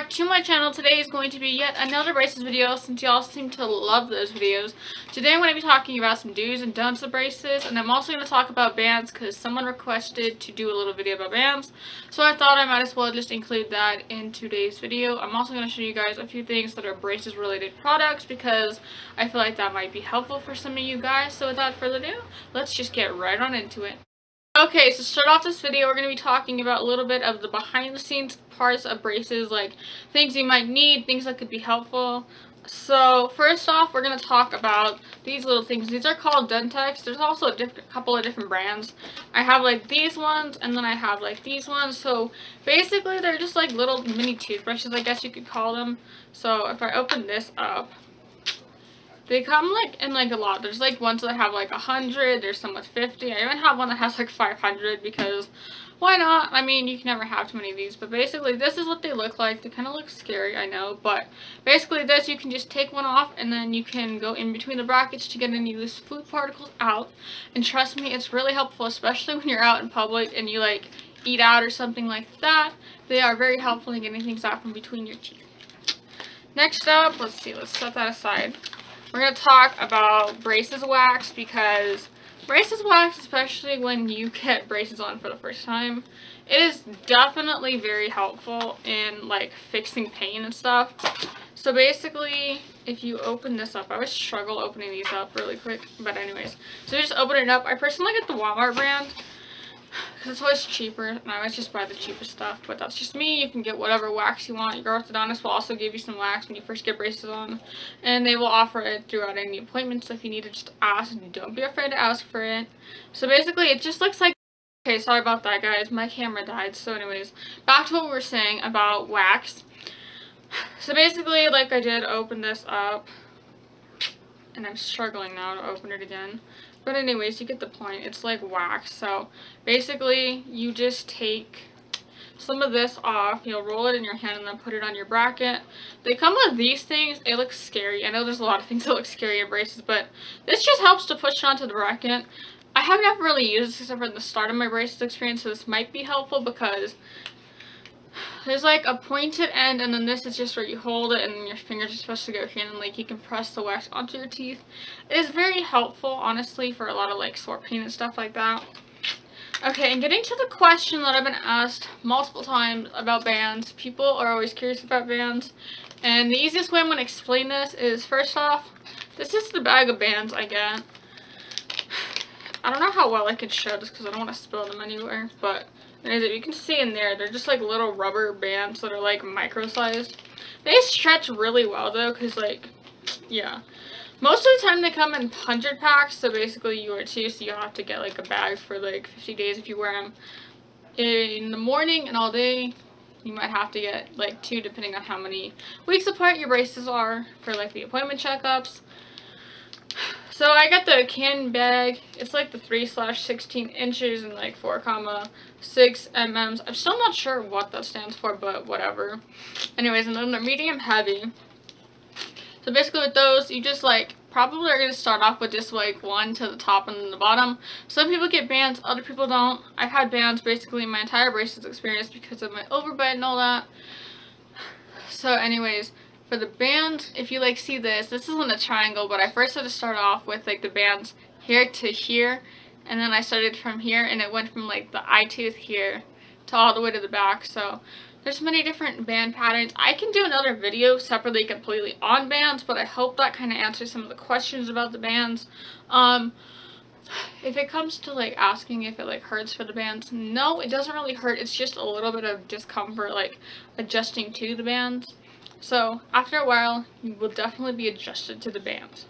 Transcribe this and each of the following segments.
back to my channel. Today is going to be yet another braces video since y'all seem to love those videos. Today I'm going to be talking about some do's and don'ts of braces, and I'm also going to talk about bands because someone requested to do a little video about bands. So I thought I might as well just include that in today's video. I'm also going to show you guys a few things that are braces related products because I feel like that might be helpful for some of you guys. So without further ado, let's just get right on into it. Okay, so to start off this video, we're going to be talking about a little bit of the behind the scenes parts of braces, like things you might need, things that could be helpful. So first off, we're going to talk about these little things. These are called Dentex. There's also a couple of different brands. I have like these ones, and then I have like these ones. So basically they're just like little mini toothbrushes, I guess you could call them. So if I open this up, they come like in like a lot. There's like ones that have like 100, there's some with 50. I even have one that has like 500 because why not? I mean, you can never have too many of these, but basically this is what they look like. They kind of look scary, I know, but basically this, you can just take one off and then you can go in between the brackets to get any loose food particles out. And trust me, it's really helpful, especially when you're out in public and you like eat out or something like that. They are very helpful in getting things out from between your teeth. Next up, let's set that aside. We're going to talk about braces wax, because braces wax, especially when you get braces on for the first time, it is definitely very helpful in like fixing pain and stuff. So basically, if you open this up, I always struggle opening these up really quick, but anyways, so just open it up. I personally get the Walmart brand because it's always cheaper, and I always just buy the cheapest stuff, but that's just me. You can get whatever wax you want. Your orthodontist will also give you some wax when you first get braces on, and they will offer it throughout any appointment, so if you need it, just ask. Don't be afraid to ask for it. So basically, it just looks like... Okay, sorry about that, guys. My camera died. So anyways, back to what we were saying about wax. So basically, like I did open this up, and I'm struggling now to open it again. But anyways, you get the point. It's like wax. So basically, you just take some of this off. You'll roll it in your hand and then put it on your bracket. They come with these things. It looks scary. I know there's a lot of things that look scary in braces, but this just helps to push it onto the bracket. I have never really used this except for the start of my braces experience, so this might be helpful because there's like a pointed end, and then this is just where you hold it, and then your fingers are supposed to go here, and then like you can press the wax onto your teeth. It is very helpful, honestly, for a lot of like sore pain and stuff like that. Okay, and getting to the question that I've been asked multiple times about bands. People are always curious about bands, and the easiest way I'm going to explain this is, first off, this is the bag of bands I get. I don't know how well I can show this because I don't want to spill them anywhere, but as you can see in there, they're just like little rubber bands that are like micro-sized. They stretch really well though, because like, yeah. Most of the time they come in 100 packs, so basically you are two, so you have to get like a bag for like 50 days if you wear them in the morning and all day. You might have to get like 2 depending on how many weeks apart your braces are for like the appointment checkups. So I got the can bag. It's like the 3/16 inches and like 4,6 mm. I'm still not sure what that stands for, but whatever. Anyways, and then they're medium heavy. So basically with those, you just like probably are going to start off with just like one to the top and then the bottom. Some people get bands, other people don't. I've had bands basically my entire braces experience because of my overbite and all that. So anyways, for the bands, if you like see this isn't a triangle, but I first had to start off with like the bands here to here, and then I started from here, and it went from like the eye tooth here to all the way to the back. So there's many different band patterns. I can do another video separately completely on bands, but I hope that kind of answers some of the questions about the bands. If it comes to like asking if it like hurts for the bands, no, it doesn't really hurt. It's just a little bit of discomfort like adjusting to the bands. So after a while, you will definitely be adjusted to the bands.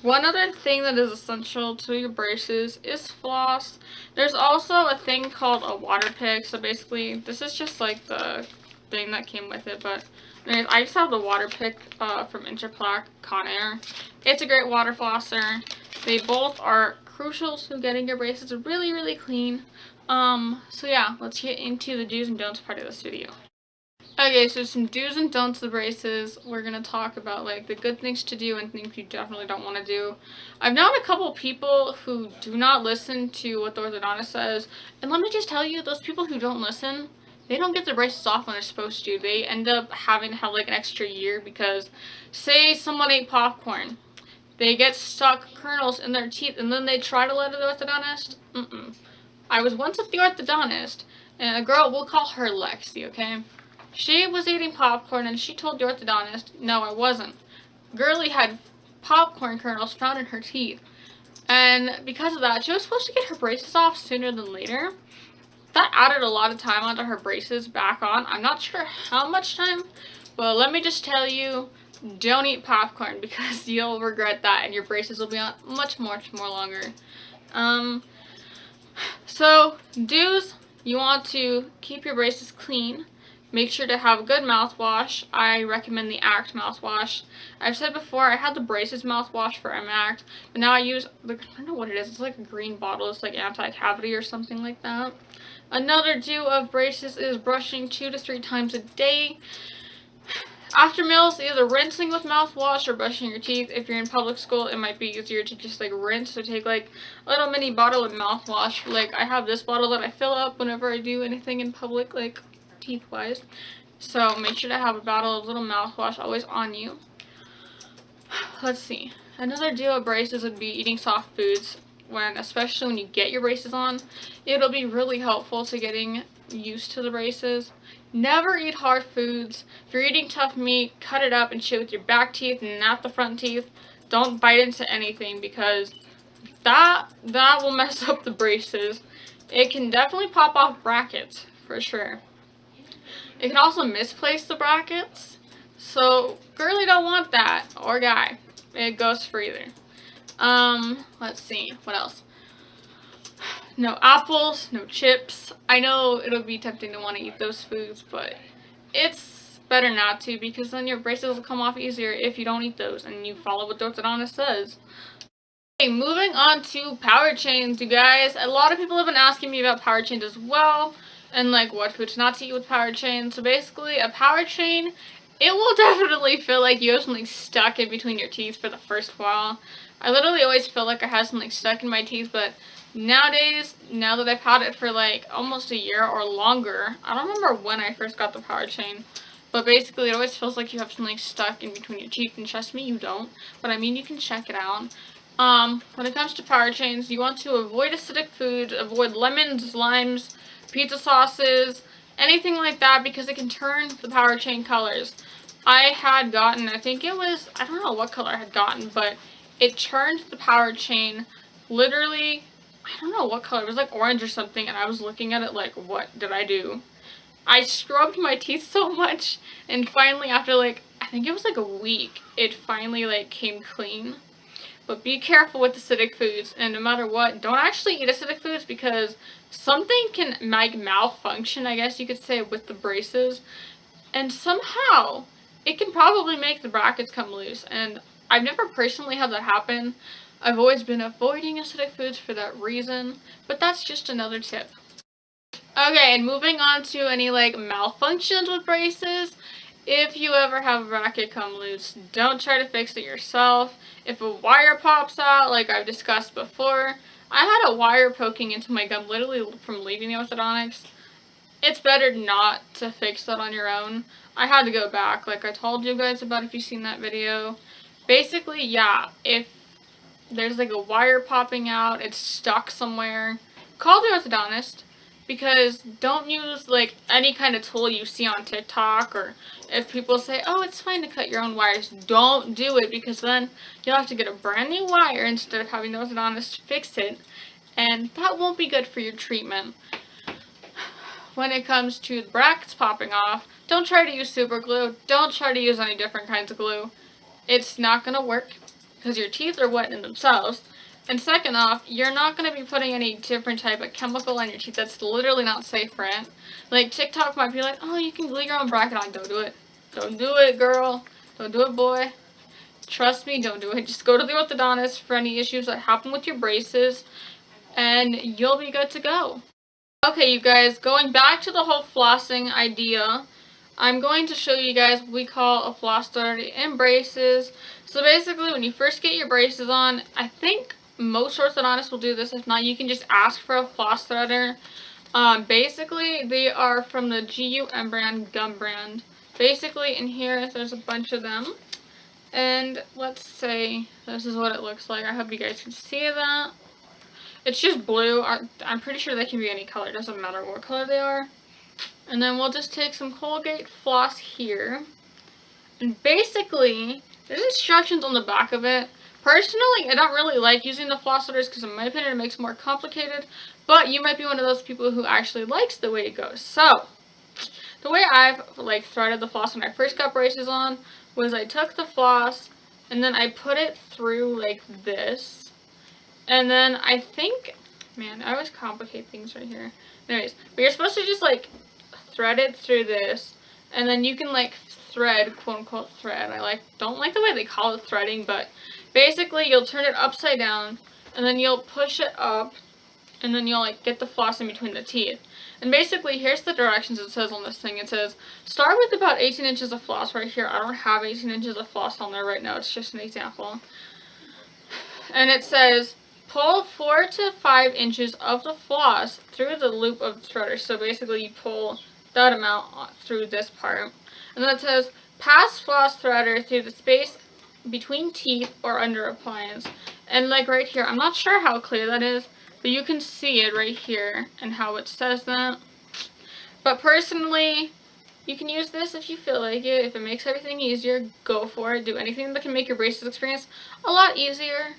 One other thing that is essential to your braces is floss. There's also a thing called a water pick. So basically, this is just like the thing that came with it. But anyways, I just have the water pick from Interplaque Conair. It's a great water flosser. They both are crucial to getting your braces really, really clean. So yeah, let's get into the do's and don'ts part of this video. Okay, so some do's and don'ts of braces. We're going to talk about like the good things to do and things you definitely don't want to do. I've known a couple people who do not listen to what the orthodontist says, and let me just tell you, those people who don't listen, they don't get their braces off when they're supposed to. They end up having to have like an extra year because, say someone ate popcorn, they get stuck kernels in their teeth, and then they try to let the orthodontist. I was once at the orthodontist, and a girl, we'll call her Lexi, okay? She was eating popcorn, and she told the orthodontist, no, I wasn't. Girlie had popcorn kernels found in her teeth, and because of that, she was supposed to get her braces off sooner than later. That added a lot of time onto her braces back on. I'm not sure how much time, but let me just tell you, don't eat popcorn because you'll regret that and your braces will be on much more longer. So, do's, you want to keep your braces clean. Make sure to have a good mouthwash. I recommend the Act mouthwash. I've said before, I had the braces mouthwash for Act, but now I use, I don't know what it is. It's like a green bottle. It's like anti-cavity or something like that. Another do of braces is brushing 2 to 3 times a day. After meals, either rinsing with mouthwash or brushing your teeth. If you're in public school, it might be easier to just like rinse. So take like a little mini bottle of mouthwash. Like I have this bottle that I fill up whenever I do anything in public, like teeth wise. So make sure to have a bottle of little mouthwash always on you. Let's see. Another deal of braces would be eating soft foods. Especially when you get your braces on, it'll be really helpful to getting used to the braces. Never eat hard foods. If you're eating tough meat, cut it up and chew with your back teeth and not the front teeth. Don't bite into anything because that will mess up the braces. It can definitely pop off brackets for sure. It can also misplace the brackets. So girlie don't want that, or guy. It goes for either. Let's see, what else? No apples, no chips. I know it'll be tempting to want to eat those foods, but it's better not to because then your braces will come off easier if you don't eat those and you follow what the orthodontist says. Okay, moving on to power chains, you guys. A lot of people have been asking me about power chains as well, and like what foods not to eat with power chains. So basically, a power chain, it will definitely feel like you have something stuck in between your teeth for the first while. I literally always feel like I have something stuck in my teeth, but nowadays, now that I've had it for like almost a year or longer, I don't remember when I first got the power chain, but basically it always feels like you have something stuck in between your teeth, and trust me, you don't, but I mean, you can check it out. When it comes to power chains, you want to avoid acidic foods, avoid lemons, limes, pizza sauces, anything like that, because it can turn the power chain colors. I had gotten, I think it was, I don't know what color I had gotten, but it turned the power chain literally, I don't know what color, it was like orange or something, and I was looking at it like, what did I do? I scrubbed my teeth so much, and finally after like, I think it was like a week, it finally like came clean. But be careful with acidic foods, and no matter what, don't actually eat acidic foods because something can like malfunction, I guess you could say, with the braces, and somehow it can probably make the brackets come loose, and I've never personally had that happen. I've always been avoiding acidic foods for that reason, but that's just another tip. Okay, and moving on to any like malfunctions with braces. If you ever have a bracket come loose, don't try to fix it yourself. If a wire pops out, like I've discussed before, I had a wire poking into my gum literally from leaving the orthodontist. It's better not to fix that on your own. I had to go back, like I told you guys about if you've seen that video. Basically, yeah, if there's like a wire popping out, it's stuck somewhere, call the orthodontist, because don't use like any kind of tool you see on TikTok, or if people say, oh, it's fine to cut your own wires, don't do it, because then you'll have to get a brand new wire instead of having the orthodontist fix it, and that won't be good for your treatment. When it comes to the brackets popping off, don't try to use super glue, don't try to use any different kinds of glue. It's not going to work because your teeth are wet in themselves. And second off, you're not going to be putting any different type of chemical on your teeth that's literally not safe for it. Like TikTok might be like, oh, you can glue your own bracket on. Don't do it. Don't do it, girl. Don't do it, boy. Trust me, don't do it. Just go to the orthodontist for any issues that happen with your braces, and you'll be good to go. Okay, you guys, going back to the whole flossing idea, I'm going to show you guys what we call a floss threader in braces. So basically, when you first get your braces on, I think most orthodontists will do this. If not, you can just ask for a floss threader. Basically, they are from the GUM brand, gum brand. Basically, in here, there's a bunch of them. And let's say this is what it looks like. I hope you guys can see that. It's just blue. I'm pretty sure they can be any color. It doesn't matter what color they are. And then we'll just take some Colgate floss here. And basically, there's instructions on the back of it. Personally, I don't really like using the floss threaders because in my opinion it makes it more complicated. But you might be one of those people who actually likes the way it goes. So, the way I've threaded the floss when I first got braces on was I took the floss and then I put it through like this. And then I think, man, I always complicate things right here. Anyways, but you're supposed to just thread it through this, and then you can thread, quote unquote thread. I don't like the way they call it threading, but basically you'll turn it upside down, and then you'll push it up, and then you'll get the floss in between the teeth. And basically, here's the directions it says on this thing. It says, start with about 18 inches of floss right here. I don't have 18 inches of floss on there right now. It's just an example. And it says, pull 4 to 5 inches of the floss through the loop of the threader. So basically, you pull that amount through this part. And then it says, pass floss threader through the space between teeth or under appliance. And right here, I'm not sure how clear that is, but you can see it right here and how it says that. But personally, you can use this if you feel like it. If it makes everything easier, go for it. Do anything that can make your braces experience a lot easier.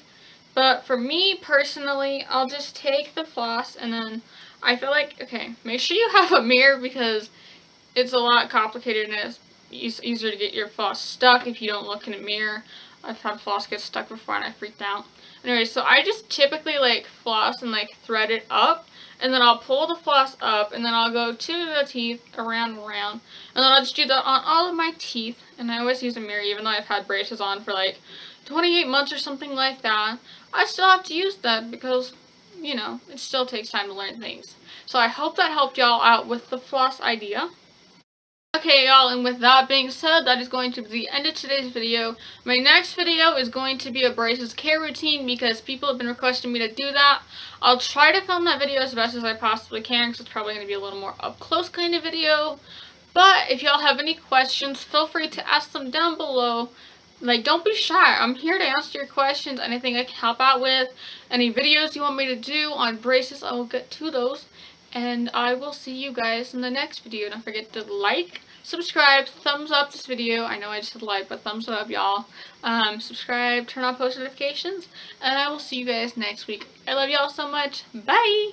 But for me personally, I'll just take the floss and then I feel like, okay, make sure you have a mirror because it's a lot complicated and it's easier to get your floss stuck if you don't look in a mirror. I've had floss get stuck before and I freaked out. Anyway, so I just typically floss and thread it up, and then I'll pull the floss up, and then I'll go to the teeth around and around, and then I'll just do that on all of my teeth. And I always use a mirror, even though I've had braces on for 28 months or something like that. I still have to use that because, you know, it still takes time to learn things. So I hope that helped y'all out with the floss idea. Okay, y'all, and with that being said, that is going to be the end of today's video. My next video is going to be a braces care routine because people have been requesting me to do that. I'll try to film that video as best as I possibly can because it's probably going to be a little more up-close kind of video. But if y'all have any questions, feel free to ask them down below. Don't be shy. I'm here to answer your questions. Anything I can help out with. Any videos you want me to do on braces, I will get to those. And I will see you guys in the next video. Don't forget to like, subscribe, thumbs up this video. I know I just said like, but thumbs up, y'all. Subscribe, turn on post notifications, and I will see you guys next week. I love y'all so much. Bye!